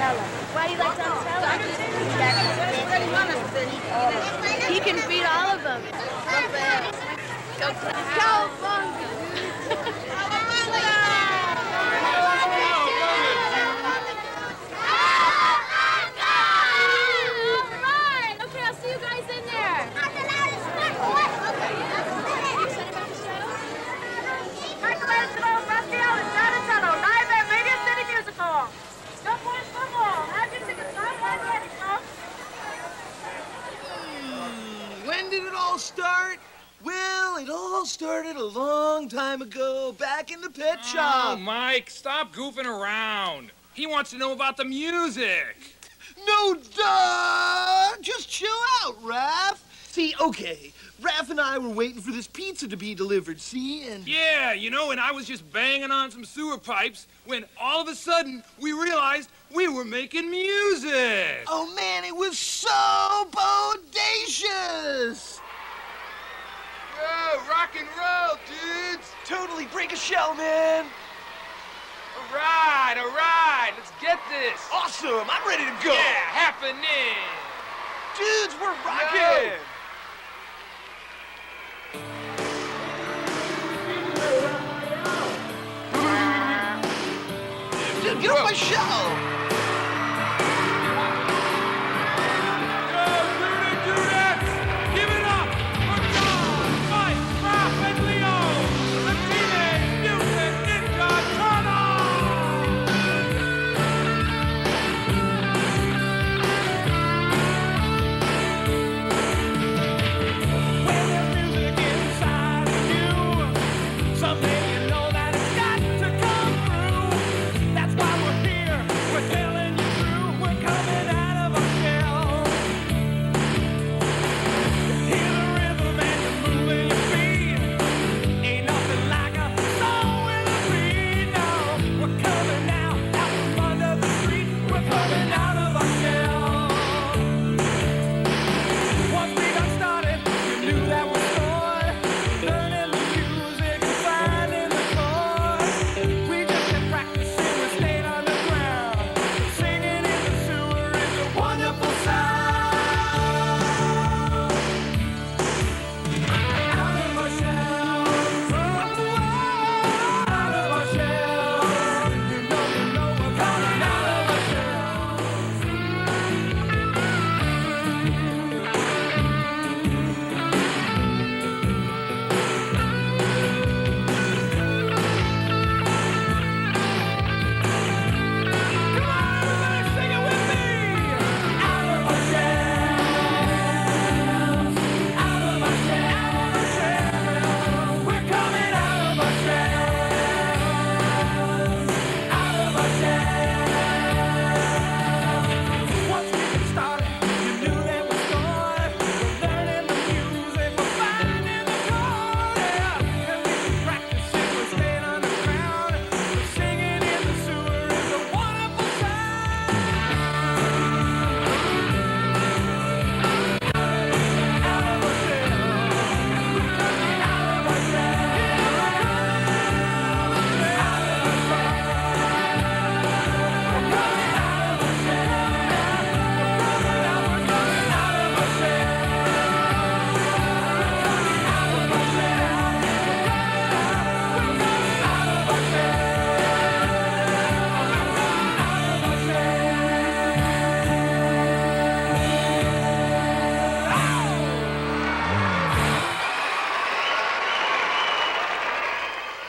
Donatello. Why do you like Donatello? He can beat all of them. Go Cowabunga! Okay, I'll see you guys in there. Michelangelo, Raphael, and Donatello, live at Radio City Music Hall. Go boys, football. Have your tickets online ready, folks. When did it all start? Well, it all started a long time ago, back in the pet shop. Oh, Mike, stop goofing around. He wants to know about the music. No, duh! Just chill out, Raph. See, okay, Raph and I were waiting for this pizza to be delivered, see, and... Yeah, you know, and I was just banging on some sewer pipes when all of a sudden we realized we were making music. Oh, man, it was so bodacious! Yo, rock and roll, dudes! Totally break a shell, man! All right, let's get this. Awesome, I'm ready to go! Yeah, happening! Dudes, we're rocking! Dude, get off my shell!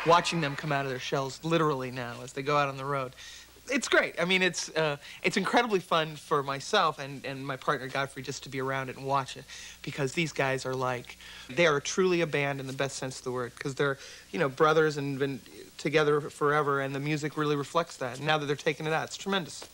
Watching them come out of their shells literally now as they go out on the road. It's great. I mean, it's incredibly fun for myself and my partner Godfrey just to be around it and watch it, because these guys are like, they are truly a band in the best sense of the word, because they're, you know, brothers and been together forever, and the music really reflects that. And now that they're taking it out, it's tremendous.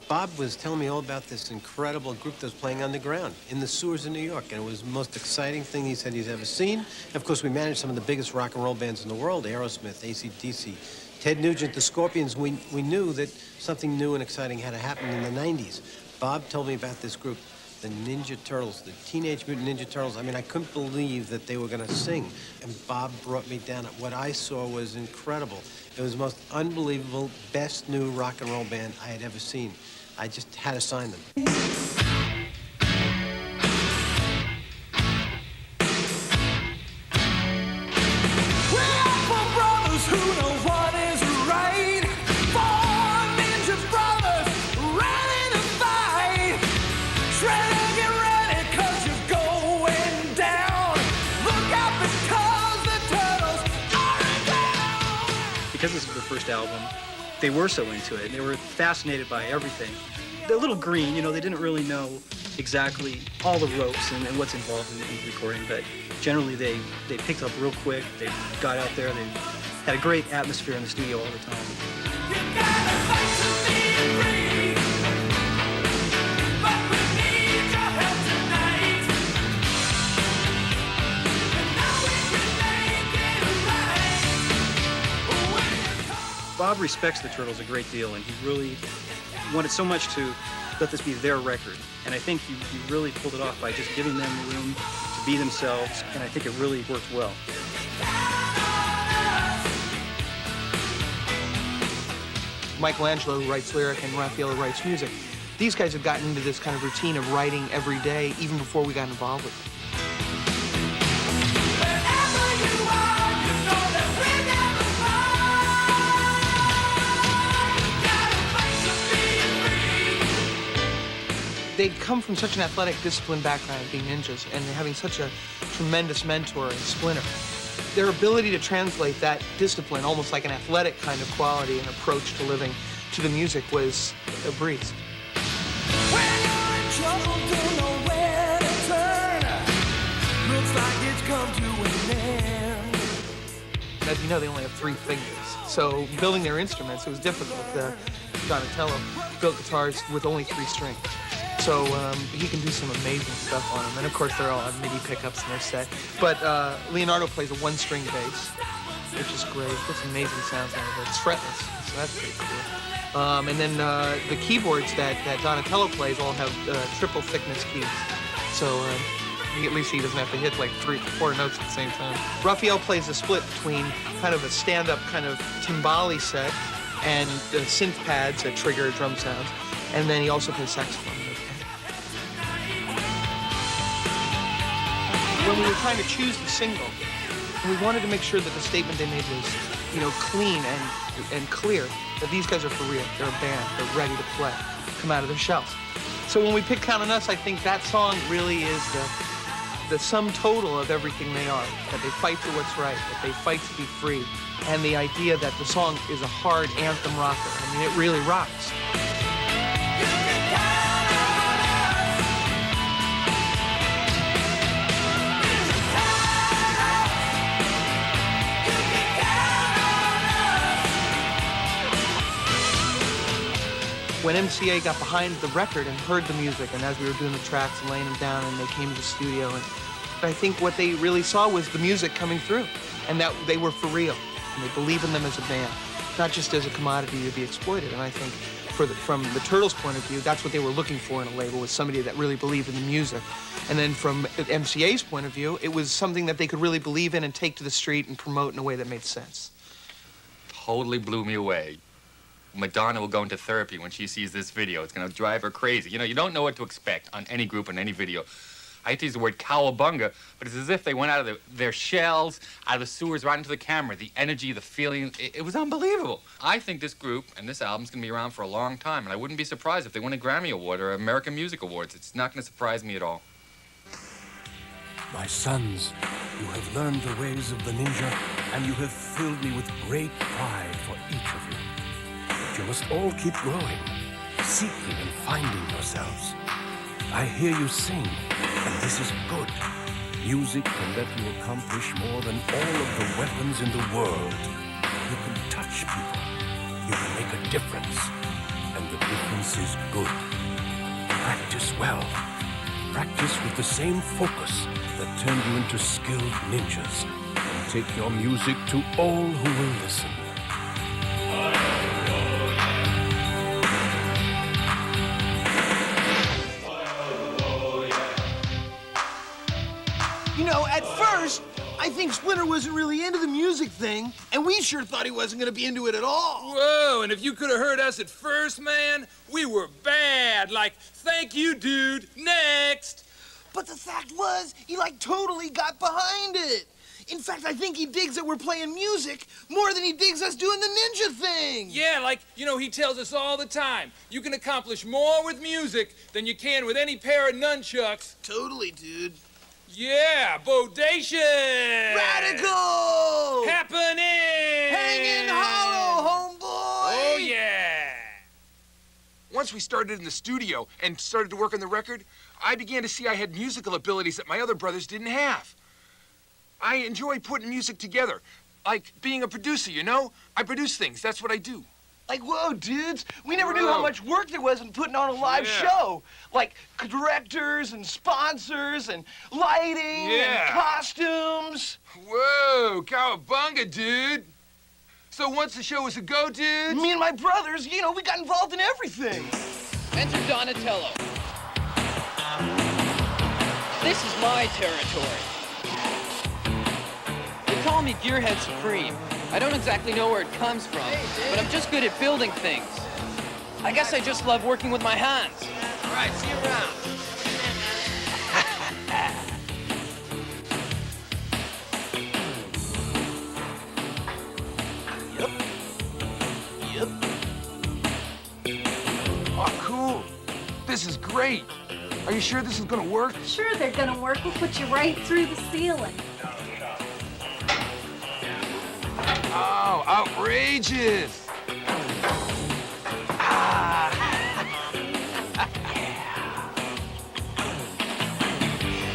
Bob was telling me all about this incredible group that was playing underground in the sewers of New York, and it was the most exciting thing he said he's ever seen. And of course, we managed some of the biggest rock and roll bands in the world, Aerosmith, AC/DC, Ted Nugent, the Scorpions. We knew that something new and exciting had to happen in the 90s. Bob told me about this group, the Ninja Turtles, the Teenage Mutant Ninja Turtles. I mean, I couldn't believe that they were going to sing. And Bob brought me down. What I saw was incredible. It was the most unbelievable, best new rock and roll band I had ever seen. I just had to sign them. Because this was their first album, they were so into it. They were fascinated by everything. They're a little green, you know, they didn't really know exactly all the ropes and what's involved in recording, but generally they picked up real quick. They got out there, they had a great atmosphere in the studio all the time. Bob respects the Turtles a great deal, and he really wanted so much to let this be their record. And I think he really pulled it off by just giving them room to be themselves, and I think it really worked well. Michelangelo, who writes lyric, and Raphael, who writes music. These guys have gotten into this kind of routine of writing every day, even before we got involved with it. They come from such an athletic, disciplined background, being ninjas, and having such a tremendous mentor in Splinter. Their ability to translate that discipline, almost like an athletic kind of quality and approach to living, to the music was a breeze. When you're in trouble, don't know where to turn. Looks like it's come to an end. As you know, they only have 3 fingers. So building their instruments, it was difficult. Donatello built guitars with only 3 strings. So he can do some amazing stuff on them. And of course, they're all on MIDI pickups in their set. But Leonardo plays a 1-string bass, which is great. Gets amazing sounds out of it. It's fretless, so that's pretty cool. And then the keyboards that Donatello plays all have triple thickness keys. So at least he doesn't have to hit like 3 or 4 notes at the same time. Raphael plays a split between kind of a stand-up kind of timbali set and the synth pads that trigger drum sounds. And then he also plays saxophone. When we were trying to choose the single, we wanted to make sure that the statement they made was, you know, clean and clear, that these guys are for real. They're a band. They're ready to play, come out of their shells. So when we picked Count on Us, I think that song really is the sum total of everything they are, that they fight for what's right, that they fight to be free, and the idea that the song is a hard anthem rocker. I mean, it really rocks. When MCA got behind the record and heard the music, and as we were doing the tracks and laying them down, and they came to the studio, and I think what they really saw was the music coming through, and that they were for real, and they believe in them as a band, not just as a commodity to be exploited. And I think from the Turtles' point of view, that's what they were looking for in a label, was somebody that really believed in the music. And then from MCA's point of view, it was something that they could really believe in and take to the street and promote in a way that made sense. Totally blew me away. Madonna will go into therapy when she sees this video. It's going to drive her crazy. You know, you don't know what to expect on any group and any video. I hate to use the word cowabunga, but it's as if they went out of their shells, out of the sewers, right into the camera. The energy, the feeling, it was unbelievable. I think this group and this album's going to be around for a long time, and I wouldn't be surprised if they win a Grammy Award or American Music Awards. It's not going to surprise me at all. My sons, you have learned the ways of the ninja, and you have filled me with great pride for each of you. But you must all keep growing, seeking and finding yourselves. I hear you sing, and this is good. Music can let you accomplish more than all of the weapons in the world. You can touch people. You can make a difference. And the difference is good. Practice well. Practice with the same focus that turned you into skilled ninjas. And take your music to all who will listen. You know, at first, I think Splinter wasn't really into the music thing, and we sure thought he wasn't going to be into it at all. Whoa, and if you could have heard us at first, man, we were bad. Like, thank you, dude. Next. But the fact was, he, like, totally got behind it. In fact, I think he digs that we're playing music more than he digs us doing the ninja thing. Yeah, like, you know, he tells us all the time, you can accomplish more with music than you can with any pair of nunchucks. Totally, dude. Yeah, bodacious! Radical! Happening! Hanging hollow, homeboy! Oh, yeah! Once we started in the studio and started to work on the record, I began to see I had musical abilities that my other brothers didn't have. I enjoy putting music together, like being a producer, you know? I produce things, that's what I do. Like, whoa, dudes, we never knew how much work there was in putting on a live show. Like, directors and sponsors and lighting and costumes. Whoa, cowabunga, dude. So once the show was a go, dudes? Me and my brothers, you know, we got involved in everything. Enter Donatello. This is my territory. They call me Gearhead Supreme. I don't exactly know where it comes from, but I'm just good at building things. I guess I just love working with my hands. All right, see you around. Oh, cool. This is great. Are you sure this is gonna work? Sure they're gonna work. We'll put you right through the ceiling. Oh, outrageous!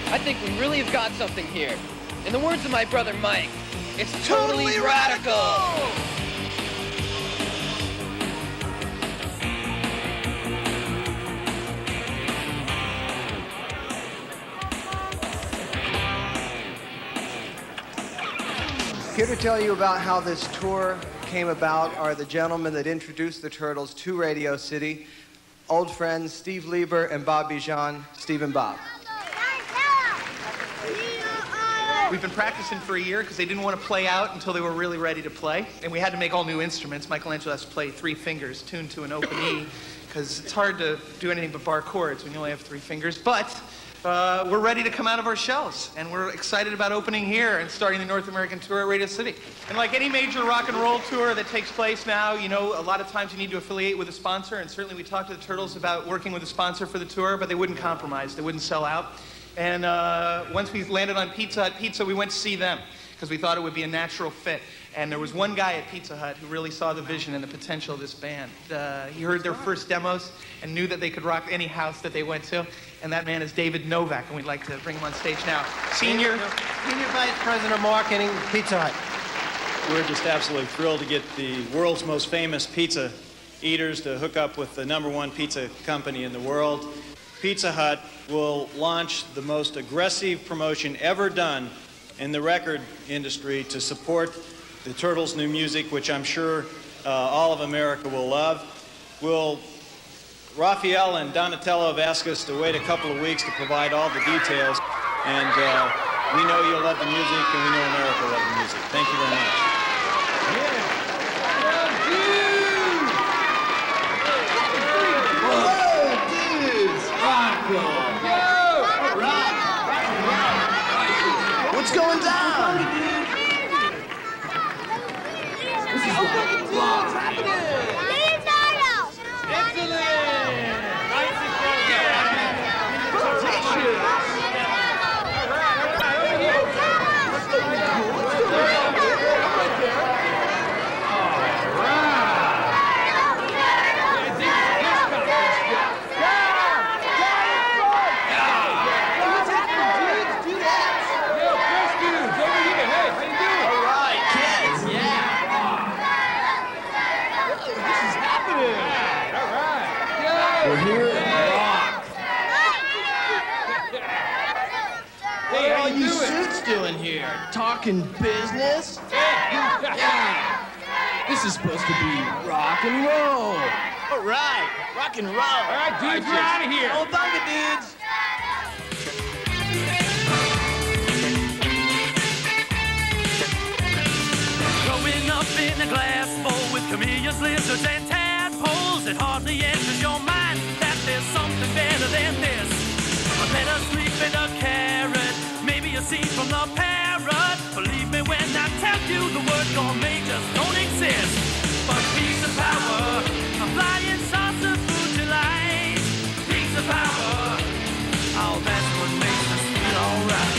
I think we really have got something here. In the words of my brother Mike, it's totally radical! Here to tell you about how this tour came about are the gentlemen that introduced the Turtles to Radio City, old friends Steve Lieber and Bob Bijan, Steve and Bob. We've been practicing for a year because they didn't want to play out until they were really ready to play. And we had to make all new instruments. Michelangelo has to play 3 fingers tuned to an open E because it's hard to do anything but bar chords when you only have 3 fingers. But we're ready to come out of our shells, and we're excited about opening here and starting the North American tour at Radio City. And like any major rock and roll tour that takes place now, you know, a lot of times you need to affiliate with a sponsor, and certainly we talked to the Turtles about working with a sponsor for the tour, but they wouldn't compromise. They wouldn't sell out. And once we landed on Pizza Hut Pizza, we went to see them because we thought it would be a natural fit. And there was one guy at Pizza Hut who really saw the vision and the potential of this band. He heard their first demos and knew that they could rock any house that they went to. And that man is David Novak, and we'd like to bring him on stage now. Senior Vice President of Marketing, Pizza Hut. We're just absolutely thrilled to get the world's most famous pizza eaters to hook up with the #1 pizza company in the world. Pizza Hut will launch the most aggressive promotion ever done in the record industry to support the Turtles' new music, which I'm sure all of America will love. Raphael and Donatello have asked us to wait a couple of weeks to provide all the details, and we know you'll love the music, and we know America will love the music. Thank you very much. What's going down? This is what's happening. We're here at Rock. What are all you suits doing here? Talking business? Yeah. This is supposed to be rock and roll. All right, rock and roll. All right, dudes, we're out of here. Oh, bunga, dudes. in a glass bowl with chameleons, lizards, and tadpoles. It hardly enters your mind that there's something better than this. But let us sleep in a carrot, maybe a seed from the parrot. Believe me when I tell you the word gourmet just don't exist. But piece of power, a flying saucer food delight. Piece of power, oh, that's what makes us feel alright.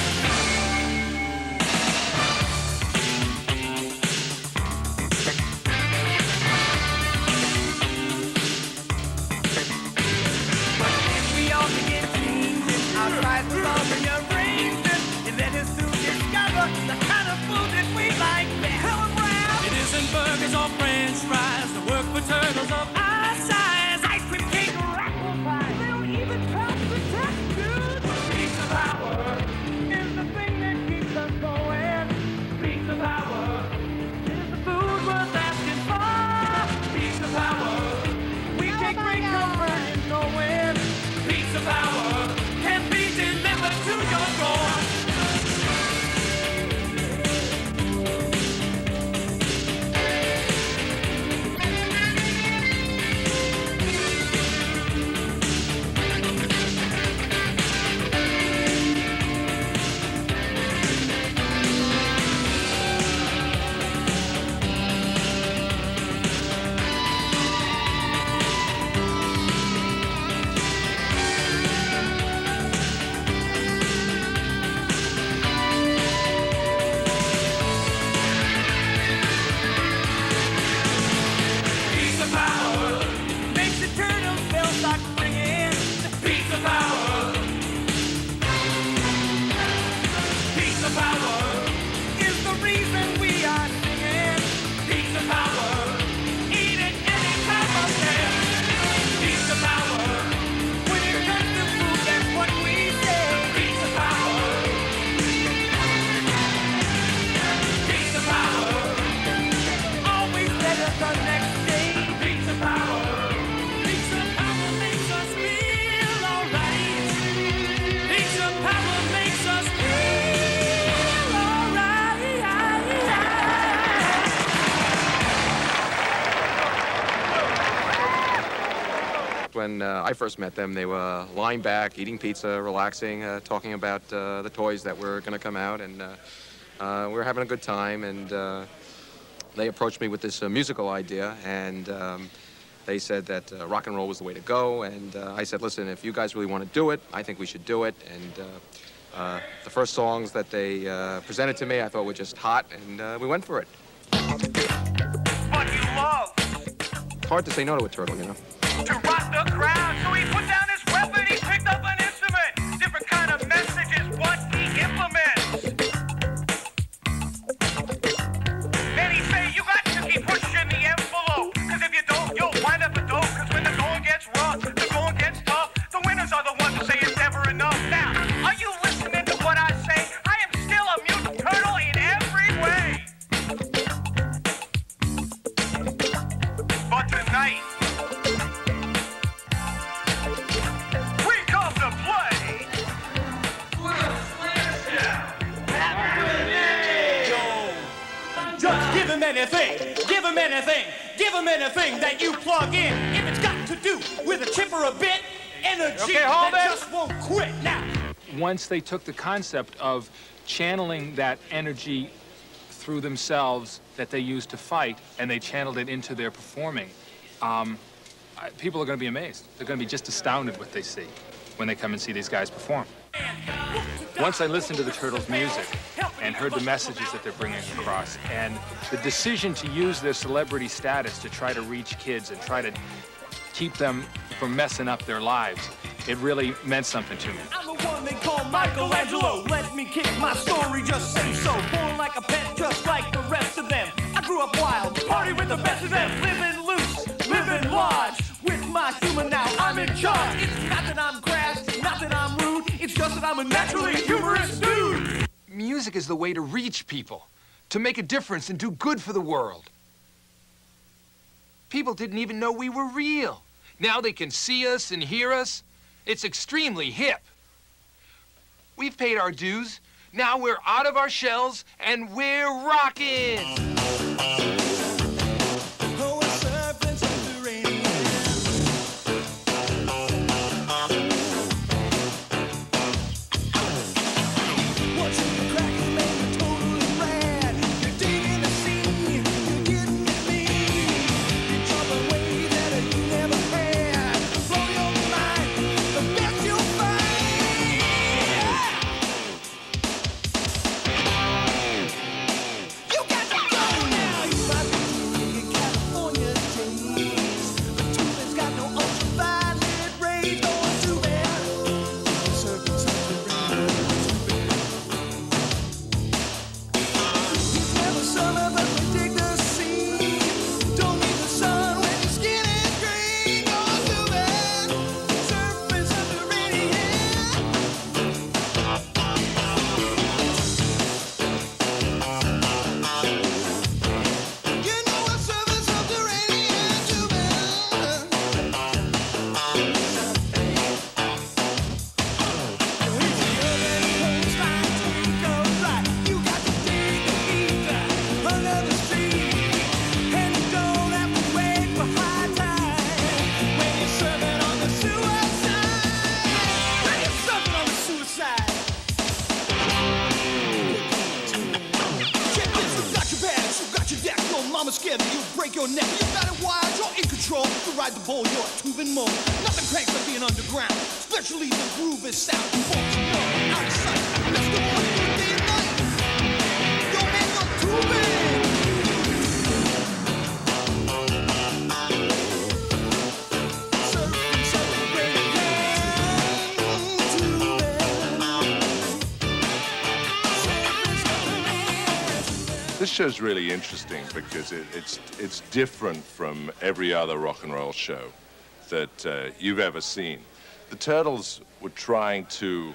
Try to solve and arrange it, and let us soon discover the kind of food that we like best. It isn't burgers or french fries, the work for turtles of our size. Ice cream cake or apple pie, they'll even try to protect good. Pizza power is the thing that keeps us going. Pizza power is the food worth asking for. Pizza power, we take great comfort in knowing. Pizza power can be delivered to your door. When I first met them, they were lying back, eating pizza, relaxing, talking about the toys that were going to come out, and we were having a good time. And they approached me with this musical idea, and they said that rock and roll was the way to go. And I said, listen, if you guys really want to do it, I think we should do it. And the first songs that they presented to me, I thought were just hot, and we went for it. What you love? It's hard to say no to a turtle, you know. To rock the crowd, so he put down his weapon, he picked up an instrument. Different kind of message is what he implements. Then he say, you got to keep pushing the envelope, cause if you don't, you'll wind up a dope. Cause when the going gets rough, the going gets tough, the winners are the ones who say it's never enough. Now, are you listening to what I say? I am still a mutant turtle in every way. But tonight, give him anything that you plug in. If it's got to do with a chip or a bit, energy that just won't quit now. Once they took the concept of channeling that energy through themselves that they used to fight, and they channeled it into their performing, people are going to be amazed. They're going to be just astounded what they see when they come and see these guys perform. Once I listened to the Turtles' music and heard the messages that they're bringing across, and the decision to use their celebrity status to try to reach kids and try to keep them from messing up their lives, it really meant something to me. I'm the one they call Michelangelo. Let me kick my story, just say so. Born like a pet, just like the rest of them. I grew up wild, party with the best of them. Living loose, living large. With my humor now, I'm in charge. It's not that I'm crass, not that I'm rude. It's just that I'm a naturally humorous dude. Music is the way to reach people, to make a difference and do good for the world. People didn't even know we were real. Now they can see us and hear us. It's extremely hip. We've paid our dues. Now we're out of our shells and we're rocking. mama's scared that you'll break your neck. You got it wild, you're in control. You ride the bull, you're a tubing mole. Nothing cranks like being underground, especially the groove is sound. You won't know, out of sight. Let's do what you do day and night. Yo, man, you're tubing. This show's really interesting because it's different from every other rock and roll show that you've ever seen. The Turtles were trying to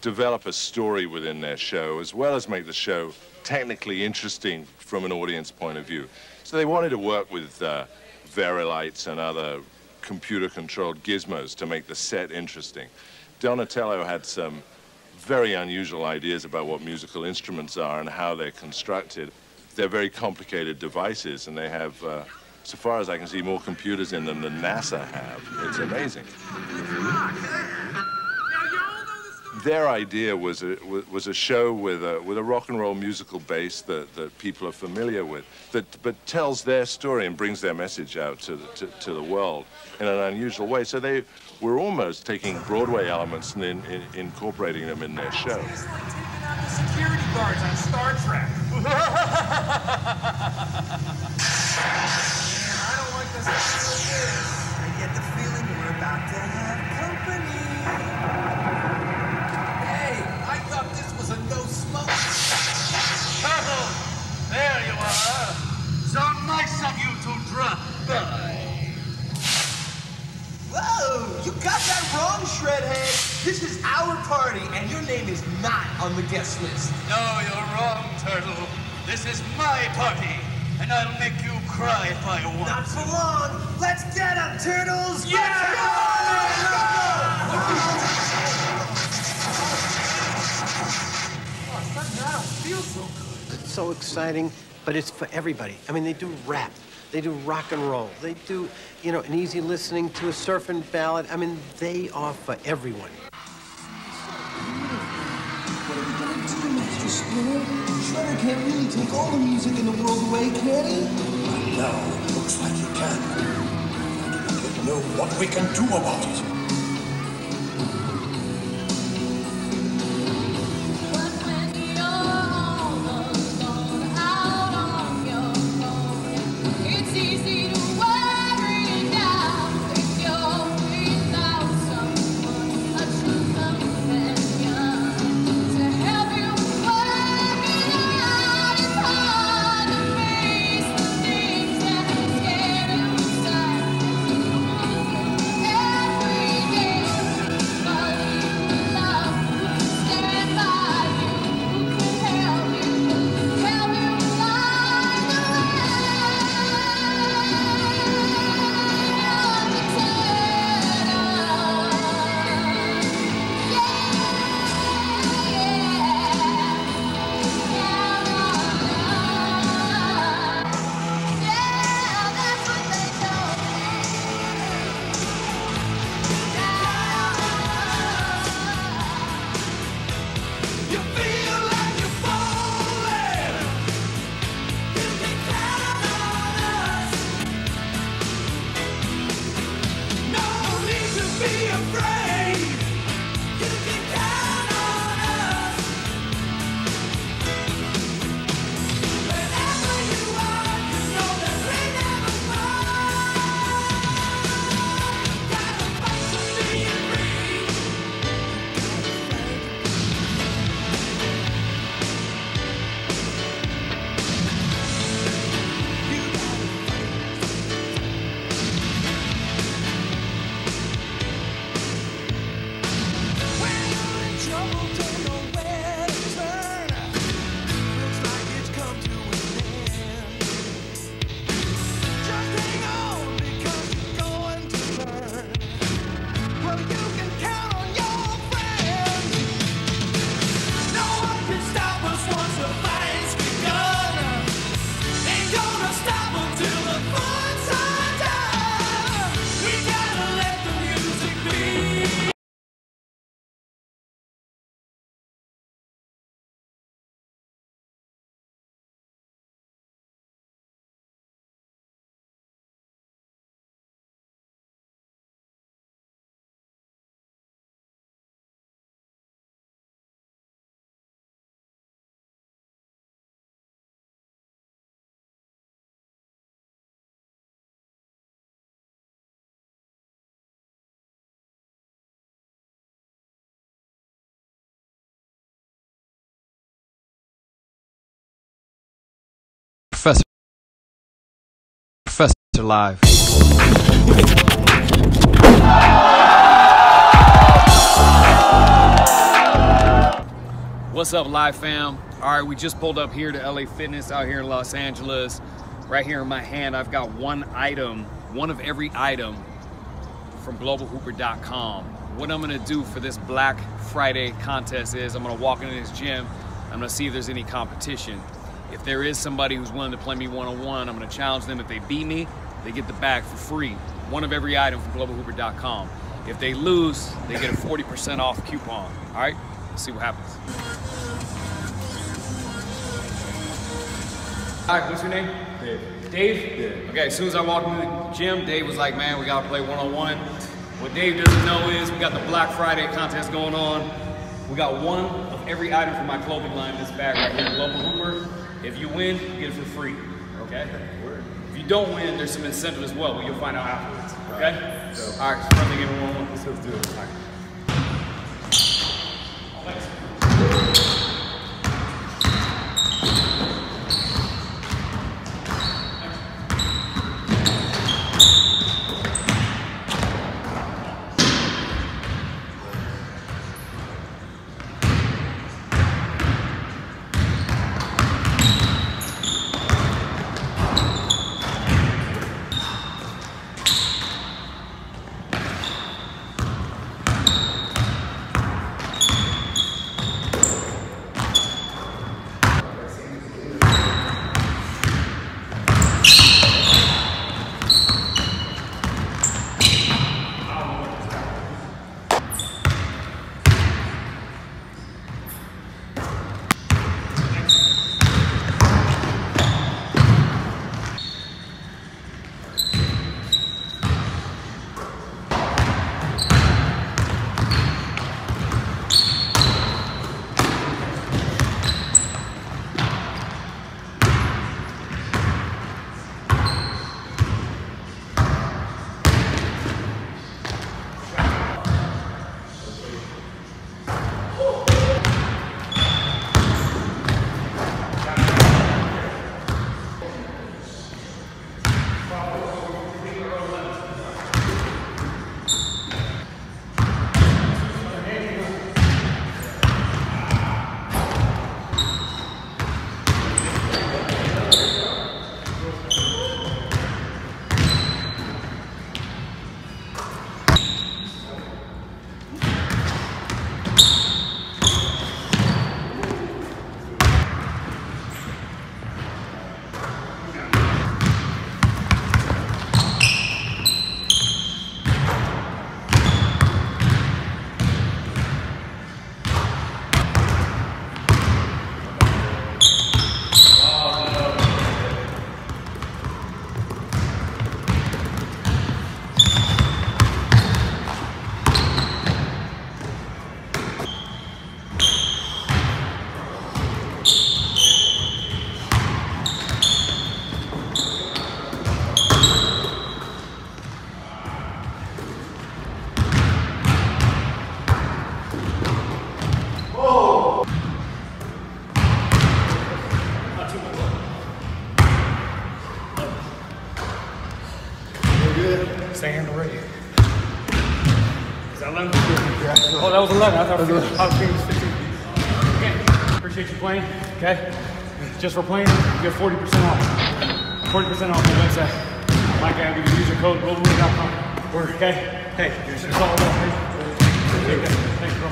develop a story within their show as well as make the show technically interesting from an audience point of view. So they wanted to work with Verilites and other computer-controlled gizmos to make the set interesting. Donatello had some very unusual ideas about what musical instruments are and how they're constructed. They're very complicated devices, and they have, so far as I can see, more computers in them than NASA have. It's amazing. Their idea was a show with a rock and roll musical base that people are familiar with, but tells their story and brings their message out to the world in an unusual way. So they were almost taking Broadway elements and incorporating them in their show. It's like taking out the security guards on Star Trek. Man, I don't like this. I get the feeling we're about to have company. I thought this was a no smoke. Turtle, there you are. So nice of you to drop by. Whoa, you got that wrong, Shredhead. This is our party, and your name is not on the guest list. No, you're wrong, Turtle. This is my party, and I'll make you cry if I want. Not for long. Let's get 'em, Turtles. Yeah! Let's go! I don't feel so good. It's so exciting, but it's for everybody. I mean, they do rap, they do rock and roll, they do, you know, an easy listening to a surfing ballad. I mean, they are for everyone. What are we gonna do, Master Splinter? Shredder can't really take all the music in the world away, can he? Right now, it looks like he can. I do not yet know what we can do about it. Professor Live. What's up, Live fam? All right, we just pulled up here to LA Fitness out here in Los Angeles. Right here in my hand, I've got one item, one of every item from globalhooper.com. What I'm gonna do for this Black Friday contest is I'm gonna walk into this gym, I'm gonna see if there's any competition. If there is somebody who's willing to play me one-on-one, I'm gonna challenge them. If they beat me, they get the bag for free. One of every item from globalhooper.com. If they lose, they get a 40% off coupon. All right, let's see what happens. All right, what's your name? Dave. Dave? Okay, as soon as I walked into the gym, Dave was like, man, we gotta play one-on-one. What Dave doesn't know is we got the Black Friday contest going on. We got one of every item from my clothing line in this bag right here, Global Hooper. If you win, you get it for free, okay? If you don't win, there's some incentive as well, but you'll find out afterwards, okay? All right, so friendly game one-on-one, let's do it. All right. Stay on the radio. Is that 11? Oh, that was 11. I thought it was 15. Okay. Appreciate you playing. Okay. Just for playing, you get 40% off. 40% off the website. Mike, I give you user code globalhooper.com. Okay. Hey, it's all about. Thanks, bro.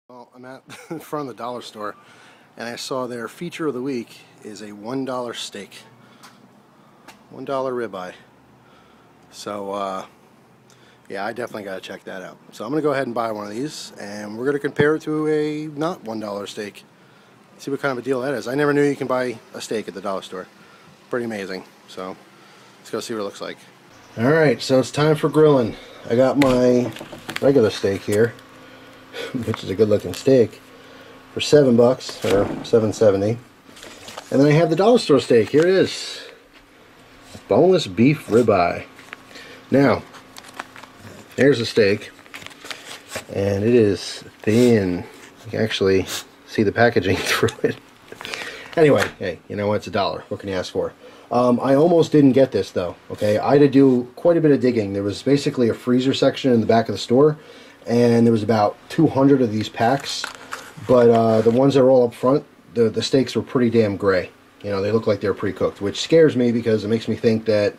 Well, I'm at in front of the dollar store, and I saw their feature of the week is a $1 steak. $1 ribeye. So, yeah, I definitely got to check that out. So I'm going to go ahead and buy one of these, and we're going to compare it to a not $1 steak. See what kind of a deal that is. I never knew you can buy a steak at the dollar store. Pretty amazing. So let's go see what it looks like. Alright, so it's time for grilling. I got my regular steak here, which is a good looking steak, for $7 or $7.70. And then I have the dollar store steak. Here it is. Boneless beef ribeye. Now, there's the steak, and it is thin. You can actually see the packaging through it. Anyway, hey, you know what? It's $1. What can you ask for? I almost didn't get this though. Okay, I had to do quite a bit of digging. There was basically a freezer section in the back of the store, and there was about 200 of these packs. But the ones that are all up front, the steaks were pretty damn gray. You know, they look like they were pre-cooked, which scares me because it makes me think that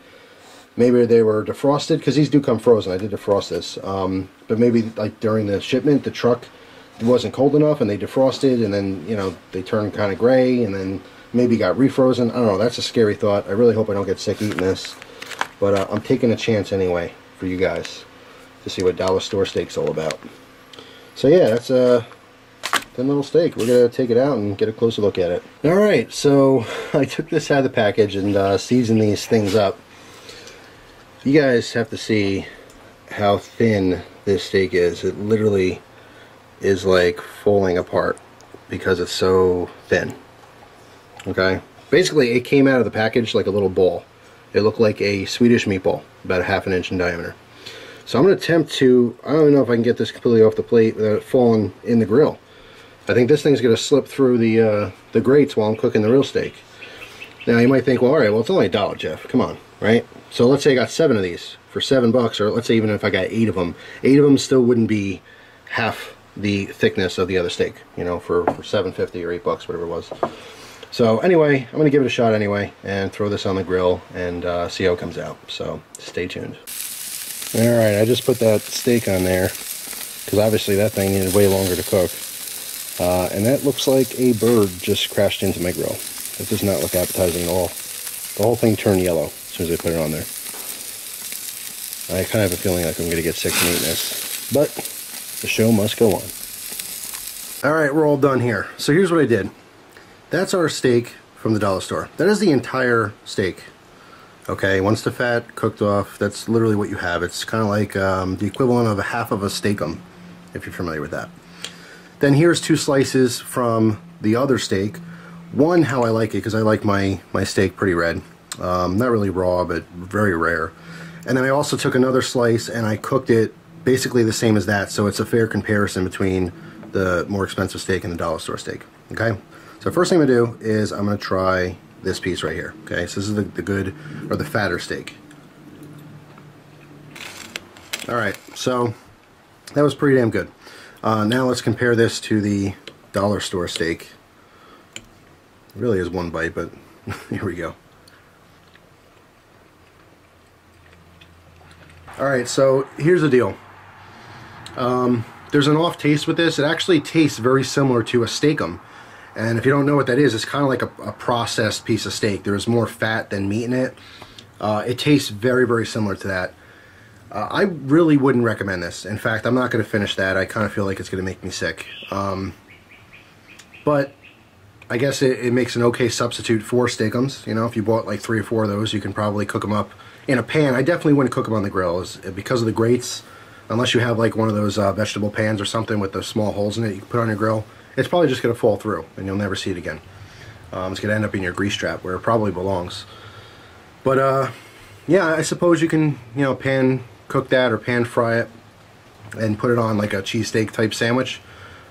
maybe they were defrosted, because these do come frozen. I did defrost this, but maybe like during the shipment, the truck wasn't cold enough and they defrosted, and then, you know, they turned kind of gray and then maybe got refrozen. I don't know. That's a scary thought. I really hope I don't get sick eating this, but I'm taking a chance anyway for you guys to see what dollar store steak's all about. So yeah, that's a thin little steak. We're gonna take it out and get a closer look at it. All right, so I took this out of the package and seasoned these things up. You guys have to see how thin this steak is. It literally is like falling apart because it's so thin. Okay, basically it came out of the package like a little ball. It looked like a Swedish meatball, about a ½ an inch in diameter. So I'm going to attempt to, I don't even know if I can get this completely off the plate without it falling in the grill. I think this thing's going to slip through the grates while I'm cooking the real steak. Now you might think, well, alright, well it's only $1, Jeff, come on, right? So let's say I got 7 of these for $7, or let's say even if I got 8 of them, 8 of them still wouldn't be half the thickness of the other steak, you know, for $7.50 or $8, whatever it was. So anyway, I'm going to give it a shot anyway and throw this on the grill and see how it comes out. So stay tuned. Alright, I just put that steak on there because obviously that thing needed way longer to cook. And that looks like a bird just crashed into my grill. It does not look appetizing at all. The whole thing turned yellow as soon as I put it on there. I kind of have a feeling like I'm going to get sick from eating this. But the show must go on. Alright, we're all done here. So here's what I did. That's our steak from the dollar store. That is the entire steak. Okay, once the fat cooked off, that's literally what you have. It's kind of like the equivalent of a half of a steakum, if you're familiar with that. Then here's 2 slices from the other steak. One, how I like it, because I like my steak pretty red. Not really raw, but very rare. And then I also took another slice and I cooked it basically the same as that, so it's a fair comparison between the more expensive steak and the dollar store steak. Okay? So first thing I'm going to do is I'm going to try this piece right here. Okay, so this is the good, or the fatter steak. Alright, so that was pretty damn good. Now let's compare this to the dollar store steak. It really is one bite, but here we go. Alright, so here's the deal. There's an off taste with this. It actually tastes very similar to a steakum. And if you don't know what that is, it's kind of like a processed piece of steak. There's more fat than meat in it. It tastes very, very similar to that. I really wouldn't recommend this. In fact, I'm not going to finish that. I kind of feel like it's going to make me sick. But I guess it makes an okay substitute for steakums. You know, if you bought like 3 or 4 of those, you can probably cook them up in a pan. I definitely wouldn't cook them on the grill because of the grates. Unless you have like one of those vegetable pans or something with the small holes in it you can put on your grill, it's probably just going to fall through and you'll never see it again. It's going to end up in your grease trap where it probably belongs. But yeah, I suppose you can, you know, pan cook that or pan fry it and put it on like a cheesesteak type sandwich.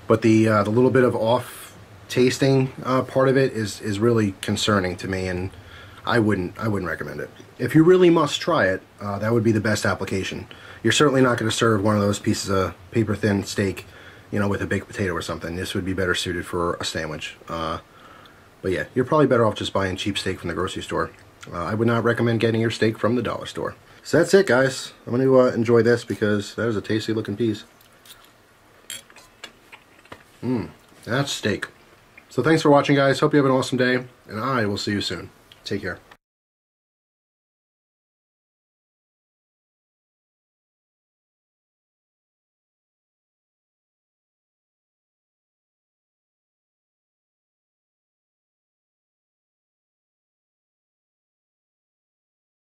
But the little bit of off tasting part of it is really concerning to me, and I wouldn't recommend it. If you really must try it, that would be the best application. You're certainly not going to serve one of those pieces of paper thin steak, you know, with a baked potato or something. This would be better suited for a sandwich. But yeah, you're probably better off just buying cheap steak from the grocery store. I would not recommend getting your steak from the dollar store. So that's it, guys. I'm going to enjoy this because that is a tasty looking piece. That's steak. So thanks for watching, guys. Hope you have an awesome day, and I will see you soon. Take care.